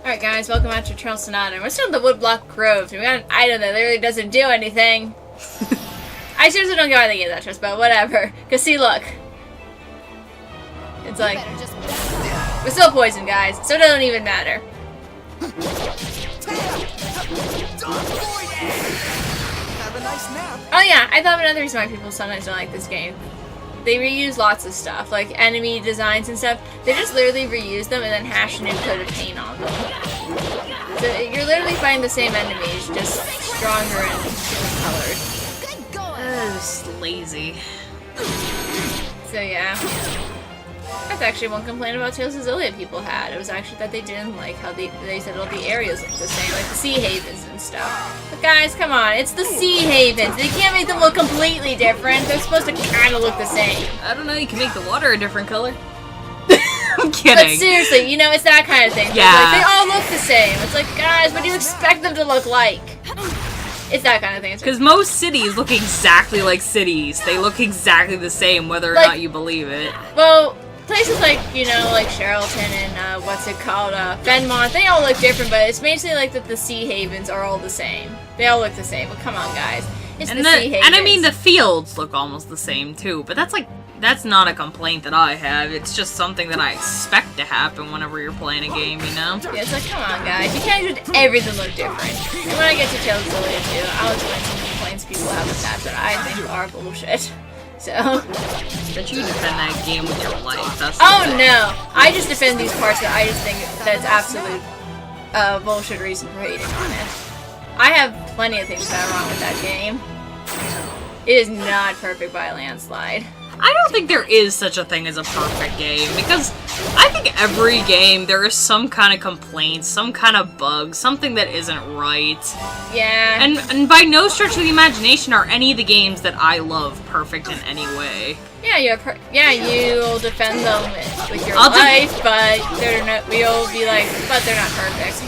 Alright guys, welcome back to Trail Sonata. We're still in the Woodblock Grove, and we got an item that literally doesn't do anything. I seriously don't get why they gave that to us, but whatever. Cause see, look. It's like, we're still poisoned, guys, so it doesn't even matter. Oh yeah, I thought of another reason why people sometimes don't like this game. They reuse lots of stuff, like enemy designs and stuff. They just literally reuse them and then hash a new coat of paint on them. So you're literally fighting the same enemies, just stronger and different colored. Just lazy. So yeah. That's actually one complaint about Tales of Xillia people had. It was actually that they didn't like how they said all the areas look the same, like the Sea Havens and stuff. But guys, come on, it's the Sea Havens. They can't make them look completely different. They're supposed to kind of look the same. I don't know, you can make the water a different color. I'm kidding. But seriously, you know, it's that kind of thing. Yeah. Like, they all look the same. It's like, guys, what do you expect them to look like? It's that kind of thing. Because most cities look exactly like cities. They look exactly the same, whether or not you believe it. Well, places like, you know, like Charlton and, what's it called, Fenmont, they all look different, but it's basically like that the Sea Havens are all the same. They all look the same, but come on, guys. It's the Sea Havens. And I mean, the fields look almost the same, too, but that's not a complaint that I have. It's just something that I expect to happen whenever you're playing a game, you know? Yeah, it's like, come on, guys. You can't just everything look different. And when I get to Tales of Xillia, too, I'll explain some complaints people have with that I think are bullshit. So. But you defend that game with your life. That's no! I just defend these parts that I just think that's absolute bullshit reason for hating on it. I have plenty of things that are wrong with that game. It is not perfect by a landslide. I don't think there is such a thing as a perfect game, because I think every game there is some kind of complaint, some kind of bug, something that isn't right. Yeah. And by no stretch of the imagination are any of the games that I love perfect in any way. Yeah, you'll defend them with your life, but they're not. We'll be like, but they're not perfect.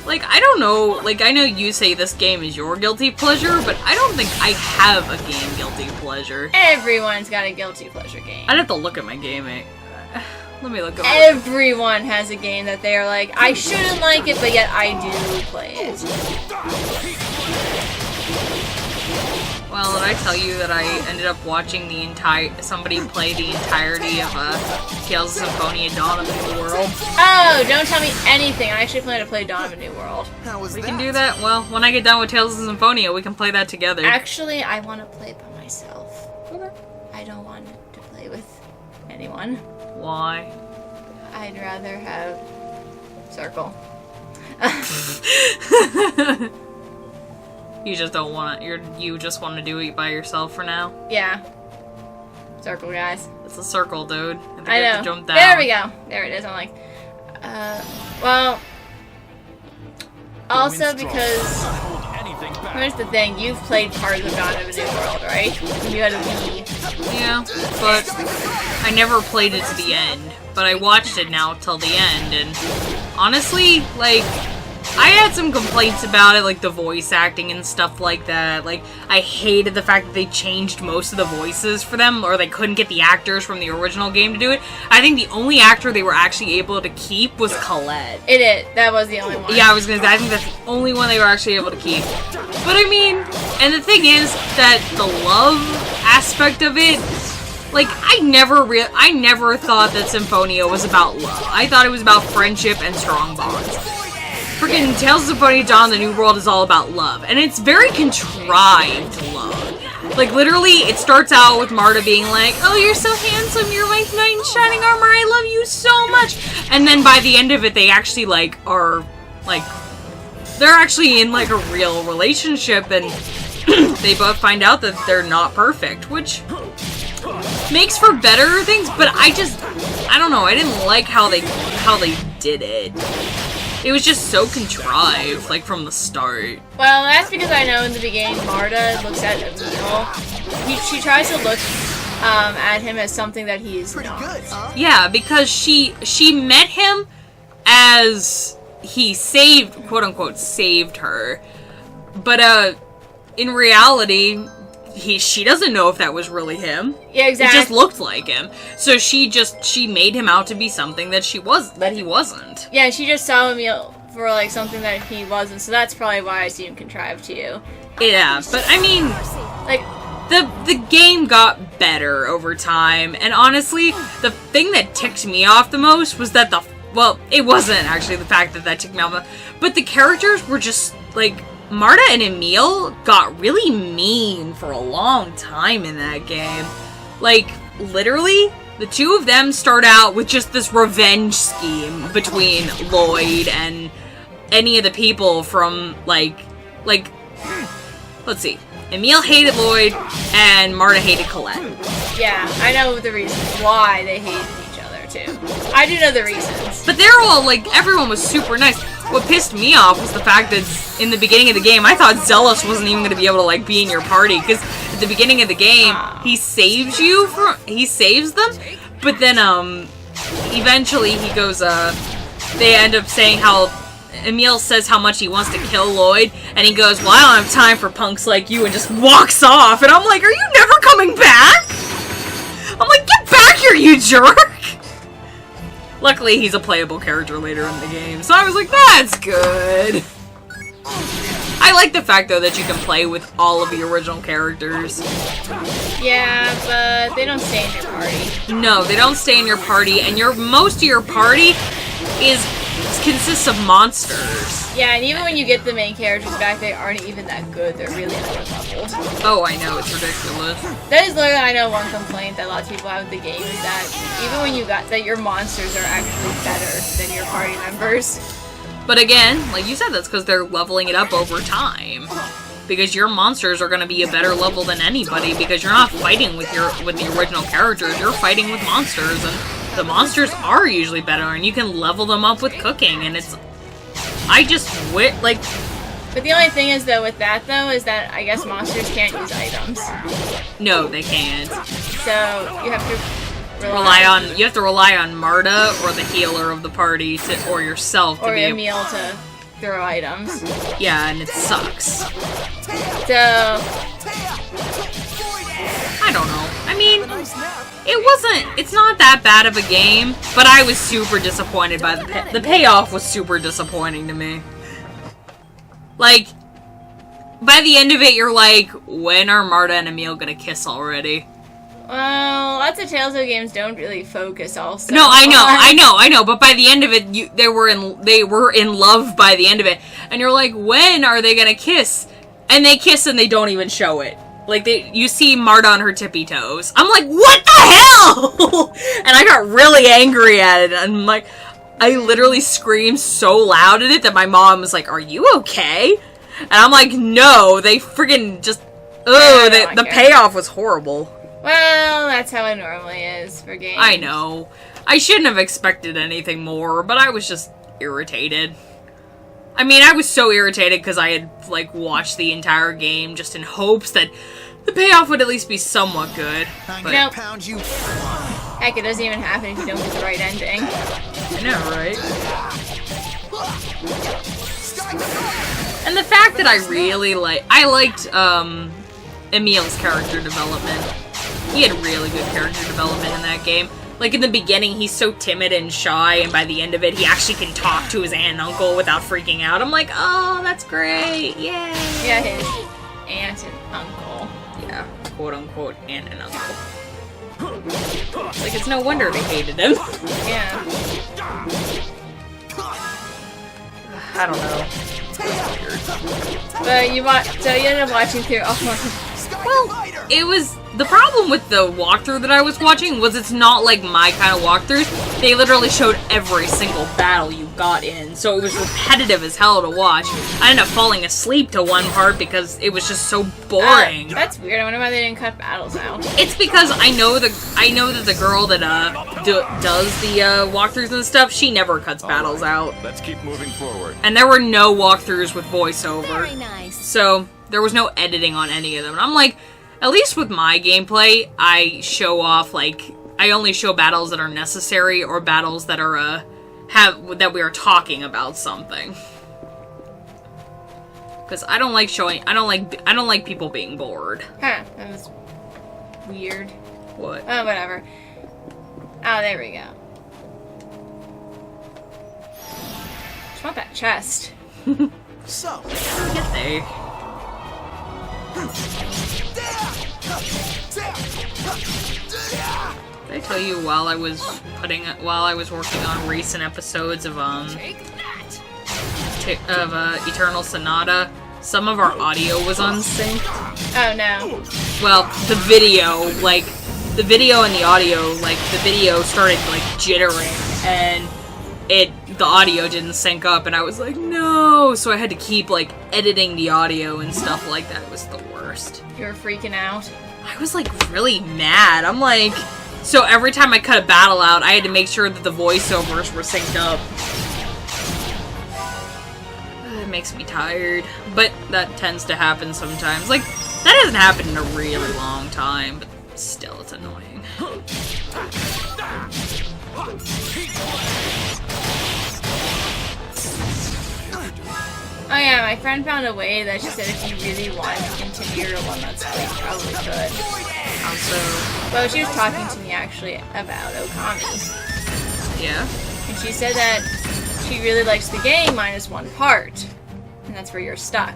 Like, I don't know, like, I know you say this game is your guilty pleasure, but I don't think I have a game guilty pleasure. Everyone's got a guilty pleasure game. I'd have to look at my game. Let me look at Everyone has a game that they're like, I shouldn't like it, but yet I do play it. Well, did I tell you that I ended up watching somebody play the entirety of Tales of Symphonia Dawn of the New World? Oh, don't tell me anything. I actually plan to play Dawn of the New World. We can do that? Well, when I get done with Tales of Symphonia, we can play that together. Actually, I want to play it by myself. Okay. I don't want to play with anyone. Why? I'd rather have Circle. You just don't want to, you just want to do it by yourself for now? Yeah. Circle, guys. It's a circle, dude. I know. Have to jump down. There we go. There it is. I'm like, well, also because, here's the thing, you've played part of the Dawn of a New World, right? You had a Wii. Yeah, but I never played it to the end. But I watched it now till the end, and honestly, like, I had some complaints about it, like the voice acting and stuff like that. Like, I hated the fact that they changed most of the voices for them, or they couldn't get the actors from the original game to do it. I think the only actor they were actually able to keep was Colette. That was the only one. Yeah, I think that's the only one they were actually able to keep. But I mean, and the thing is that the love aspect of it, like, I never thought that Symphonia was about love. I thought it was about friendship and strong bonds. Freaking Tales of Symphonia Dawn of the New World is all about love, and it's very contrived love. Like, literally, it starts out with Marta being like, oh, you're so handsome, you're my knight in shining armor, I love you so much! And then by the end of it, they actually, like, are, like, they're actually in, like, a real relationship, and they both find out that they're not perfect, which makes for better things, but I don't know, I didn't like how they did it. It was just so contrived, like, from the start. Well, that's because I know in the beginning Marta looks at Emil. She tries to look at him as something that he is not. Good, huh? Yeah, because she met him as he saved, quote-unquote, saved her. But, in reality, she doesn't know if that was really him. Yeah, exactly. It just looked like him. So she made him out to be something that he wasn't. Yeah, she just saw Emil for like something that he wasn't, so that's probably why it seemed contrived to you. Yeah, but I mean, Like, the game got better over time, and honestly, the thing that ticked me off the most was that well, it wasn't actually the fact that ticked me off, but the characters were just, like, Marta and Emil got really mean for a long time in that game. Like, literally, the two of them start out with just this revenge scheme between Lloyd and any of the people from, like, let's see. Emil hated Lloyd, and Marta hated Colette. yeah, I know the reasons why they hated each other, too. I do know the reasons. But they're all, like, everyone was super nice. What pissed me off was the fact that in the beginning of the game, I thought Zealous wasn't even going to be able to, like, be in your party, because at the beginning of the game, he saves them, but then, eventually he goes, they end up saying how Emil says how much he wants to kill Lloyd, and he goes, well, I don't have time for punks like you, and just walks off, and I'm like, are you never coming back? I'm like, get back here, you jerk! Luckily, he's a playable character later in the game, so I was like, that's good. I like the fact, though, that you can play with all of the original characters. Yeah, but they don't stay in your party. No, they don't stay in your party, and most of your party consists of monsters. Yeah, and even when you get the main characters back, they aren't even that good. They're really underleveled. Oh, I know, it's ridiculous. That is literally, I know, one complaint that a lot of people have with the game is that even when you got that, your monsters are actually better than your party members. But again, like you said, that's because they're leveling it up over time. Because your monsters are going to be a better level than anybody, because you're not fighting with the original characters, you're fighting with monsters, and the monsters are usually better, and you can level them up with cooking, and it's... I just like... But the only thing is, though, with that, though, is that I guess monsters can't use items. No, they can't. So, you have to you have to rely on Marta or the healer of the party or yourself to or be Emil to throw items. Yeah, and it sucks. So I don't know. I mean, it's not that bad of a game, but I was super disappointed by the payoff was super disappointing to me. Like, by the end of it, you're like, when are Marta and Emil gonna kiss already? Well, lots of Telltale games don't really focus also. No, I know, but by the end of it, they were in love by the end of it. And you're like, when are they gonna kiss? And they kiss and they don't even show it. Like, you see Marta on her tippy toes. I'm like, what the hell? And I got really angry at it. And like, I literally screamed so loud at it that my mom was like, are you okay? And I'm like, no, they friggin' just, the payoff was horrible. Well, that's how it normally is for games. I know. I shouldn't have expected anything more, but I was just irritated. I mean, I was so irritated because I had, like, watched the entire game just in hopes that the payoff would at least be somewhat good. But nope. Heck, it doesn't even happen if you don't get the right ending. I know, right? And the fact that I liked Emil's character development. He had really good character development in that game. Like, in the beginning, he's so timid and shy, and by the end of it, he actually can talk to his aunt and uncle without freaking out. I'm like, oh, that's great, yay! Yeah, his aunt and uncle. Yeah, quote-unquote aunt and uncle. Like, it's no wonder they hated him. Yeah. I don't know. But so you ended up watching through all of Well, it was... The problem with the walkthrough that I was watching was it's not like my kind of walkthroughs. They literally showed every single battle you got in, so it was repetitive as hell to watch. I ended up falling asleep to one part because it was just so boring. That's weird. I wonder why they didn't cut battles out. It's because I know that the girl that does the walkthroughs and stuff, she never cuts battles out. Let's keep moving forward. And there were no walkthroughs with voiceover. Very nice. So there was no editing on any of them. And I'm like, at least with my gameplay, I show off, like, I only show battles that are necessary or battles that are, that we are talking about something. Because I don't like people being bored. Huh, that was weird. What? Oh, whatever. Oh, there we go. just want that chest. So, Get there. Did I tell you while I was working on recent episodes of Eternal Sonata, some of our audio was unsynced? Oh no. Well, the video and the audio, like, the video started, like, jittering, and the audio didn't sync up, and I was like, no! So I had to keep, like, editing the audio and stuff like that. It was the worst. You were freaking out. I was, like, really mad. I'm like... So every time I cut a battle out, I had to make sure that the voiceovers were synced up. It makes me tired. But that tends to happen sometimes. Like, that hasn't happened in a really long time, but still, it's annoying. Oh yeah, my friend found a way that she said if you really wanted to continue your one let's play, you probably could. Also, Well, she was talking to me actually about Okami. yeah. And she said that she really likes the game minus one part. And that's where you're stuck.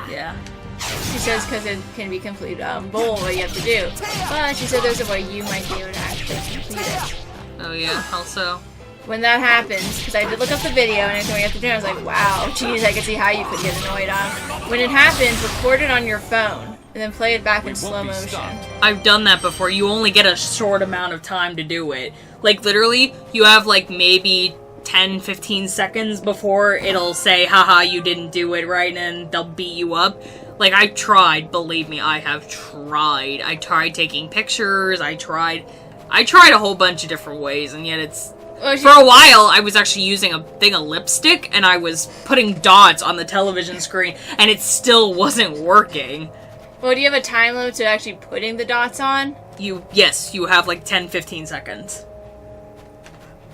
Yeah. She says because it can be complete bull what you have to do. But she said there's a way you might be able to actually complete it. Oh yeah, also. When that happens, because I did look up the video and everything we have to do, I was like, wow, geez, I can see how you could get annoyed on. When it happens, record it on your phone, and then play it back in slow motion. I've done that before. You only get a short amount of time to do it. Like, literally, you have, like, maybe 10, 15 seconds before it'll say, haha, you didn't do it right, and they'll beat you up. Like, I tried, believe me, I have tried. I tried taking pictures, I tried a whole bunch of different ways, and yet it's... Well, For a while, I was actually using a thing of lipstick, and I was putting dots on the television screen, and it still wasn't working. Well, do you have a time limit to actually putting the dots on? Yes, you have like 10, 15 seconds.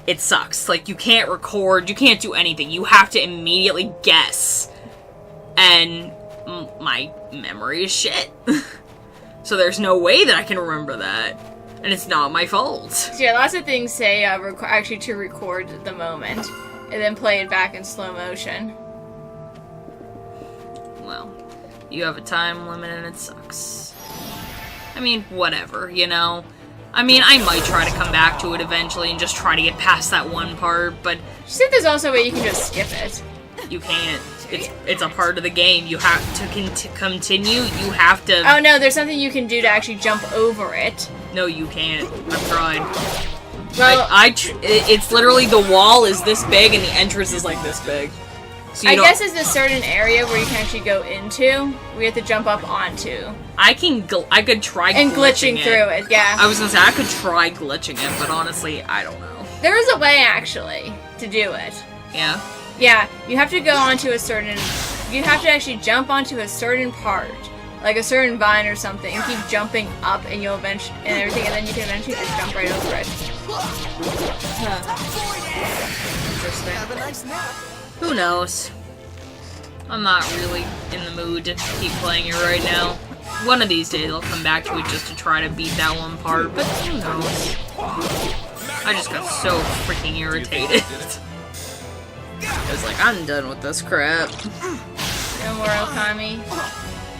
It sucks. Like, you can't record, you can't do anything. You have to immediately guess. And my memory is shit. So there's no way that I can remember that. And it's not my fault. So yeah, lots of things say actually to record the moment, and then play it back in slow motion. Well, you have a time limit and it sucks. I mean, whatever, you know? I mean, I might try to come back to it eventually and just try to get past that one part, but... She said there's also a way you can just skip it. You can't. It's a part of the game. You have to continue. You have to... Oh no, there's something you can do to actually jump over it. No, you can't. I've tried. Well, It's literally the wall is this big and the entrance is like this big. So I guess there's a certain area where you can actually go into, we have to jump up onto. I could try and glitching through it, yeah. I was gonna say, I could try glitching it, but honestly, I don't know. There is a way, actually, to do it. Yeah? Yeah, you have to go onto you have to actually jump onto a certain part, like a certain vine or something, and keep jumping up, and you'll eventually, and everything, and then you can eventually just jump right over it. Interesting. have a nice nap. Who knows? I'm not really in the mood to keep playing it right now. One of these days I'll come back to it just to try to beat that one part, but who knows? I just got so freaking irritated. I was like, I'm done with this crap. No more Okami.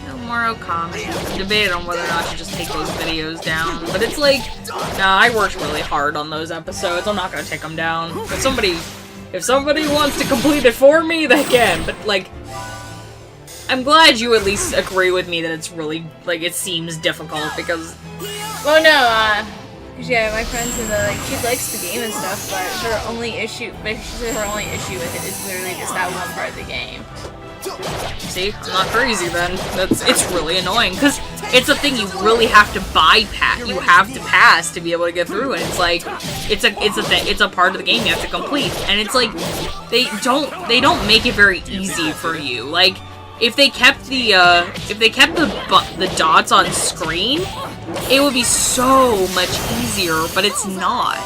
No more Okami. I'm debating on whether or not to just take those videos down, but it's like, nah, I worked really hard on those episodes. I'm not gonna take them down. If somebody wants to complete it for me, they can, but like, I'm glad you at least agree with me that it's really, like, it seems difficult, because... Well, no, yeah, my friend said that, like, she likes the game and stuff, but she said her only issue with it is literally just that one part of the game. See? It's not crazy then. It's really annoying, because it's a thing you really have to bypass. You have to pass to be able to get through, and it's like, it's a part of the game you have to complete, and it's like, they don't make it very easy for you. Like, if they kept the dots on screen, it would be so much easier, but it's not.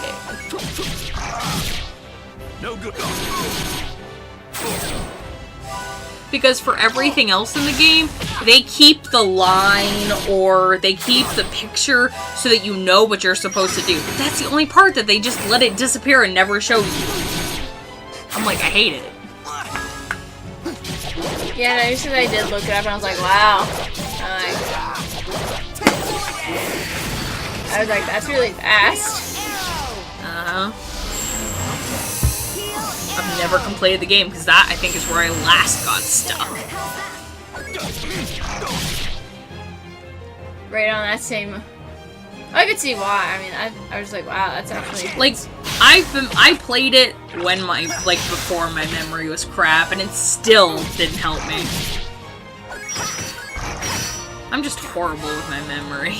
No good. Because for everything else in the game, they keep the line or they keep the picture so that you know what you're supposed to do. But that's the only part that they just let it disappear and never show you. I'm like, I hate it. Yeah, no, usually I did look it up and I was like, wow. I was like, that's really fast. Uh-huh. I've never completed the game because that, I think, is where I last got stuck. Right on that same... I could see why. I mean, I was like, wow, that's actually... Like, I played it when before my memory was crap, and it still didn't help me. I'm just horrible with my memory.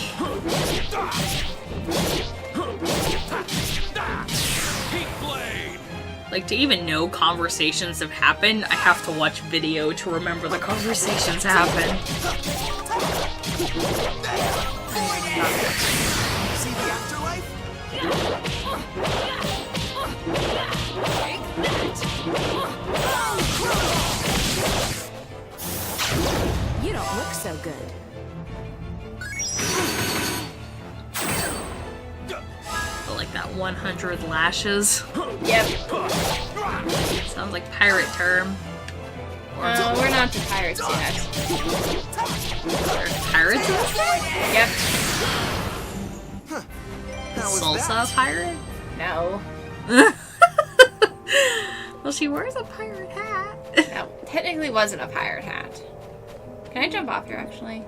Like, to even know conversations have happened, I have to watch video to remember the conversations happened. See the afterlife? You don't look so good. Like that 100 lashes. Yep. Sounds like pirate term. We're not the pirates yet. There's pirates? Yep. Salsa a pirate? No. Well, she wears a pirate hat. No. Technically wasn't a pirate hat. Can I jump off here, actually?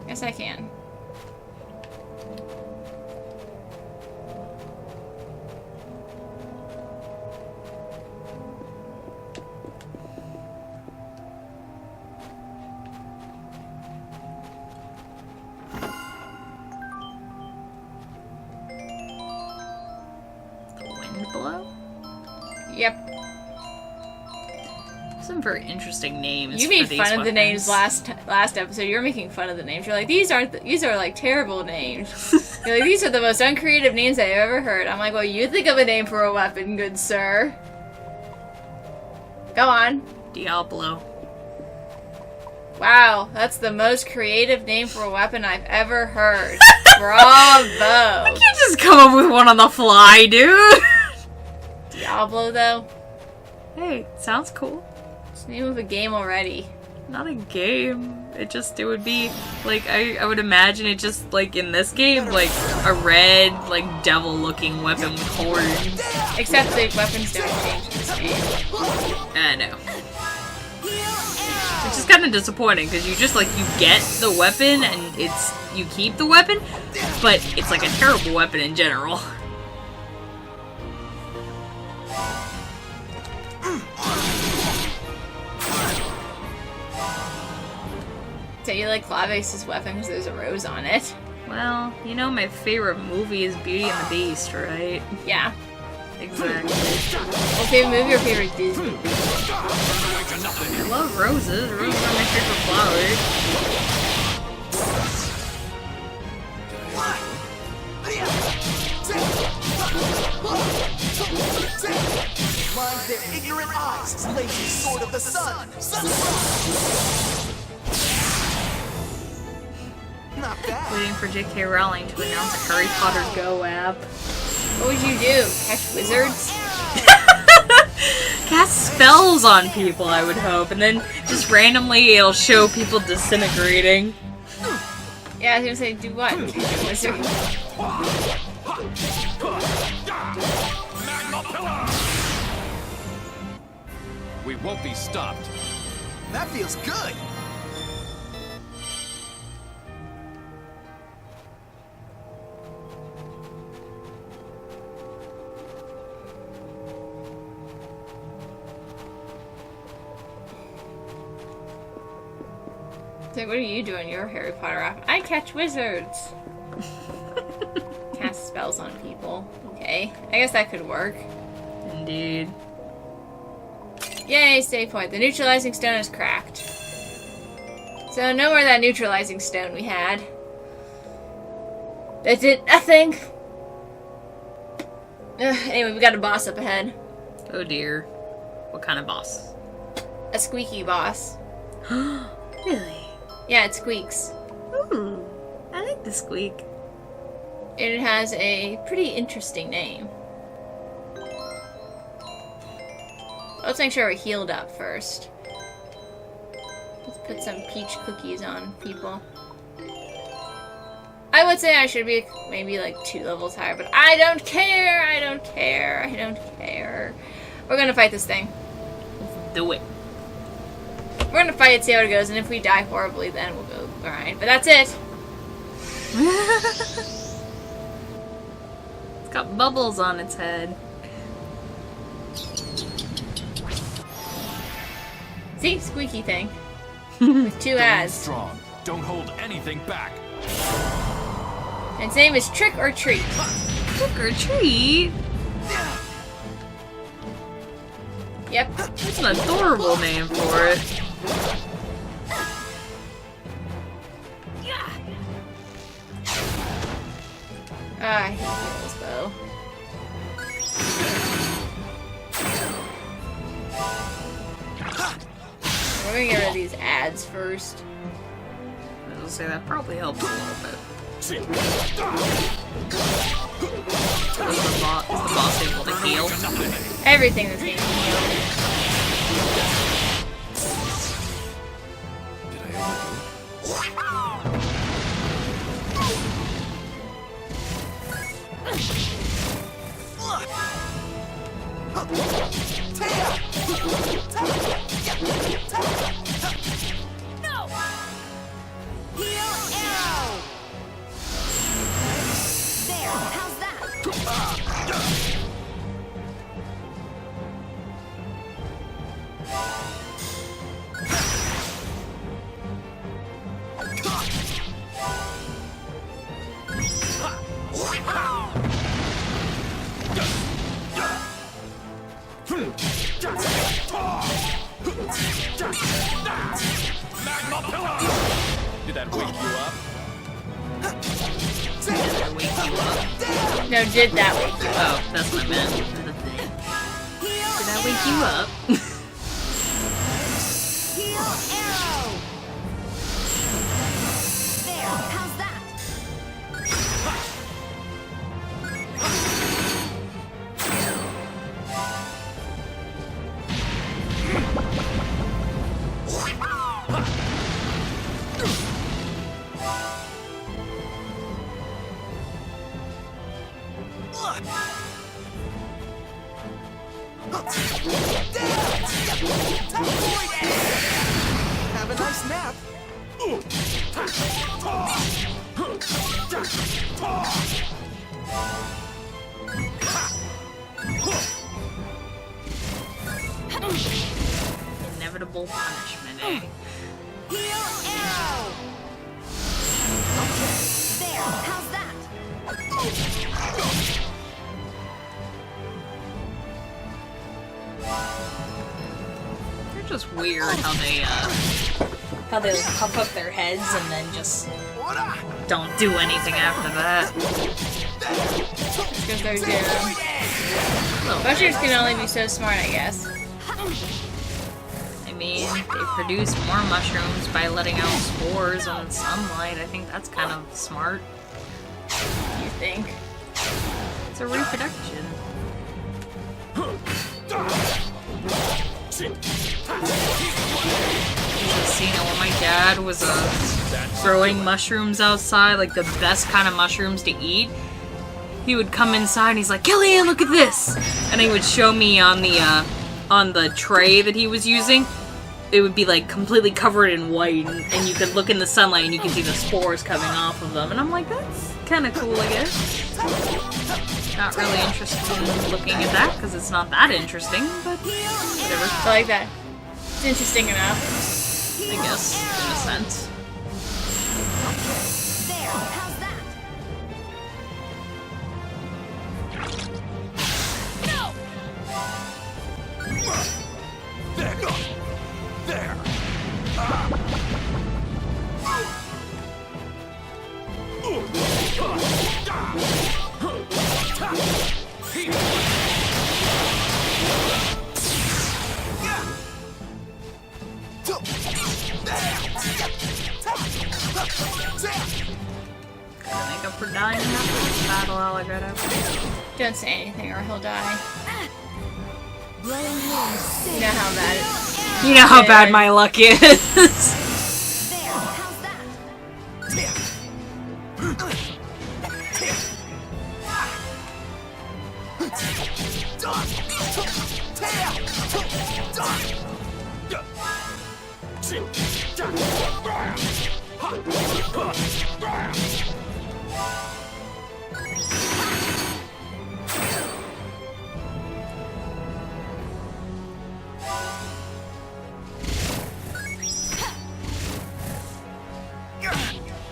Yes, I can. Yep. Some very interesting names. You made for these fun of the names weapons. last episode. You were making fun of the names. You're like, these are like terrible names. You're like, these are the most uncreative names I've ever heard. I'm like, well, you think of a name for a weapon, good sir. Go on. Diablo. Wow, that's the most creative name for a weapon I've ever heard. Bravo. You just come up with one on the fly, dude. Diablo, though. Hey, sounds cool. It's the name of a game already. Not a game. It would be, like, I would imagine it just, like, in this game, like, a red, like, devil-looking weapon with horns. Except the weapons don't change in this game. I know. Which is kind of disappointing, because you just, like, you get the weapon, and you keep the weapon, but it's, like, a terrible weapon in general. So you like Clave's weapon because there's a rose on it. Well, you know my favorite movie is Beauty and the Beast, right? Yeah. Exactly. Well, favorite movie or favorite Disney movie? I love roses. Roses are my favorite flowers. Blind their ignorant eyes, lazy sword of the sun. Not bad. Waiting for J.K. Rowling to announce a Harry Potter Go app. What would you do? Catch wizards? Cast spells on people, I would hope, and then just randomly it'll show people disintegrating. Yeah, I was gonna say, do what? Catch a wizard? We won't be stopped. That feels good. So what are you doing your Harry Potter app? I catch wizards. Cast spells on people. Okay. I guess that could work. Indeed. Yay, save point. The neutralizing stone is cracked. So no more of that neutralizing stone we had. That did nothing. Anyway, we got a boss up ahead. Oh dear. What kind of boss? A squeaky boss. Really? Yeah, it squeaks. Ooh. I like the squeak. And it has a pretty interesting name. Let's make sure we're healed up first. Let's put some peach cookies on people. I would say I should be maybe like 2 levels higher, but I don't care! I don't care! I don't care. We're gonna fight this thing. Do it. We're gonna fight it, see how it goes, and if we die horribly, then we'll go grind. But that's it! It's got bubbles on its head. See? Squeaky thing. With 2 Go ads. strong. Don't hold anything back. And its name is Trick or Treat. Trick or treat? Yep. That's an adorable name for it. Ah, I hate this bow. We're gonna get rid of these ads first. I was gonna say that probably helps a little bit. Is the boss able to heal? Everything that's being healed. Did I overdo it? There, how's that? Magma pillar! Did that wake you up? Did I wake you up? No, did that wake you up? Oh, that's what I meant. Did I wake you up? Heal arrow. There, how's that? Have a nice nap. Inevitable punishment, eh? Heal arrow. There, how's that? They're just weird how they like, puff up their heads and then just don't do anything after that. Because they're doom. Bushers can only be so smart, I guess. I mean, they produce more mushrooms by letting out spores on sunlight. I think that's kind of smart. You think? It's a reproduction. You know, when my dad was throwing mushrooms outside, like the best kind of mushrooms to eat, he would come inside and he's like, "Kellyanne, look at this!" And he would show me on the tray that he was using. It would be like completely covered in white, and you could look in the sunlight and you could see the spores coming off of them. And I'm like, that's kind of cool, I guess. Not really interested in looking at that because it's not that interesting, but whatever. I like that. It's interesting enough. I guess, in a sense. There, how's that? There! Gotta make up for dying after this battle, Alligator. Don't say anything or he'll die. Blowing wind. You know how that is. You know how bad my luck is. There, how's that?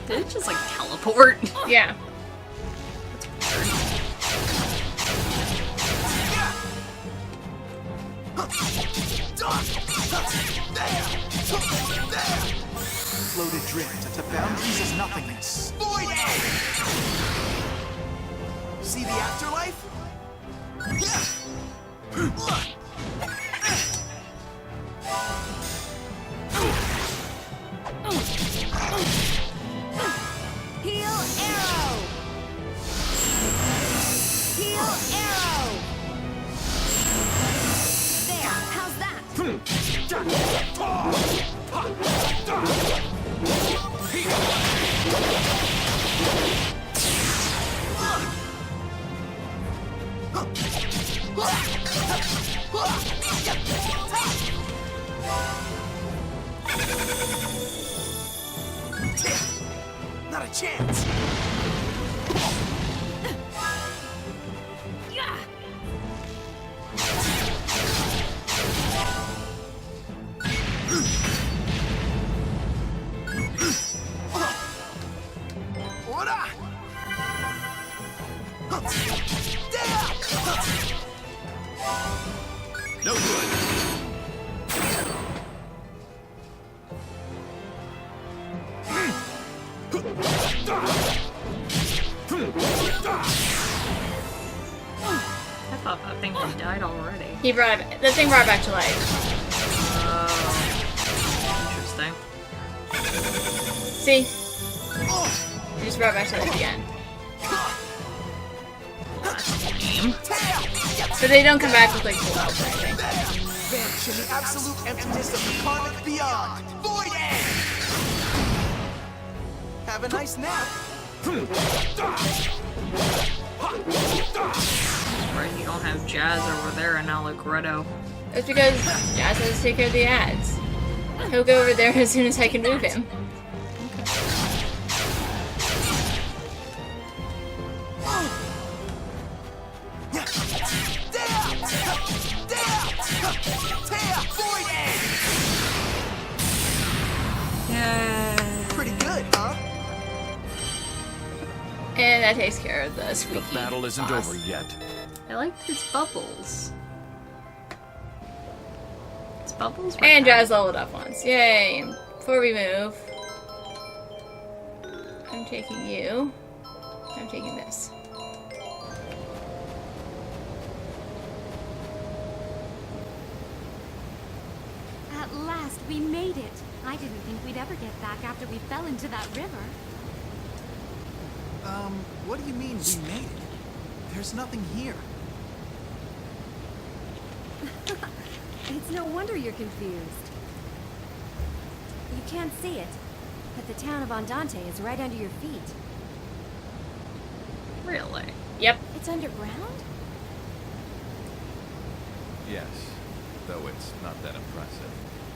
Did it just like teleport? Yeah. Floated drift at the boundaries of nothingness. Void Edge! See the afterlife? Heal arrow! Heal arrow! There, how's that? Not a chance. Ora! No good. I thought that thing had died already. He brought it, the thing brought it back to life. Interesting. See? He just brought it back to life again. Lame. But they don't come back with like full health or anything. Vanish in the absolute emptiness of the karmic beyond. Void Edge! Have a nice nap. Right, you don't have Jazz over there and now Legretto. It's because Jazz has to take care of the ads. He'll go over there as soon as I can move him. Void Edge! Yeah. Pretty good, huh? And that takes care of the The squeaky battle isn't boss. over yet. I liked its bubbles. Its bubbles were And kinda- Jazz leveled up once. Yay! And before we move, I'm taking you. I'm taking this. At last, we made it. I didn't think we'd ever get back after we fell into that river. What do you mean we made it? There's nothing here. It's no wonder you're confused. You can't see it, but the town of Andante is right under your feet. Really? Yep. It's underground? Yes, though it's not that impressive.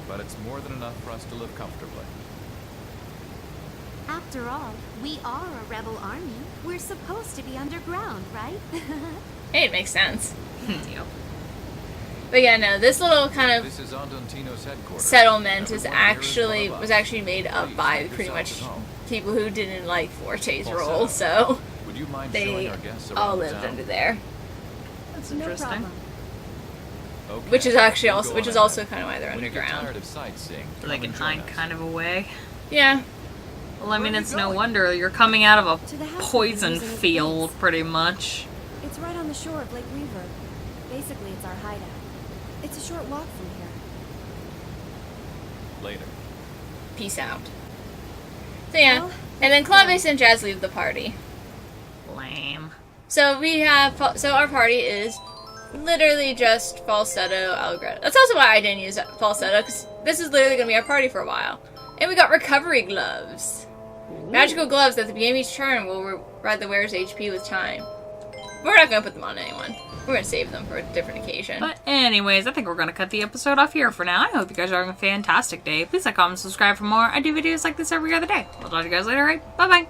But it's more than enough for us to live comfortably. After all, we are a rebel army. We're supposed to be underground, right? Hey, it makes sense. Yep. But yeah, no, this little kind of This is Andantino's headquarters. settlement is Everyone here actually one of us. was actually made up Please by make pretty yourselves much at home. people who didn't like Forte's All role, set so Would you mind they showing our guests all around lived town? under there. That's No interesting. problem. Okay, Which is actually we'll also go which on is ahead. also kind of why they're When you get underground. tired of sightseeing, So they come can and join hide us. kind of away. Yeah. Well, I mean, Where are it's you no going? wonder. You're coming out of To the a house poison we've been using as field, base. pretty much. It's right on the shore of Lake Weaver. Basically, it's our hideout. It's a short walk from here. Later. Peace out. So yeah. Well, And then that's fine. Clavis and Jazz leave the party. Lame. So we have so our party is literally just falsetto allegretto. That's also why I didn't use falsetto, because this is literally going to be our party for a while. And we got recovery gloves. Magical gloves that at the beginning of each turn will ride the wearer's HP with time. We're not going to put them on anyone. We're going to save them for a different occasion. But anyways, I think we're going to cut the episode off here for now. I hope you guys are having a fantastic day. Please like, comment, subscribe for more. I do videos like this every other day. I'll talk to you guys later, right? Bye-bye.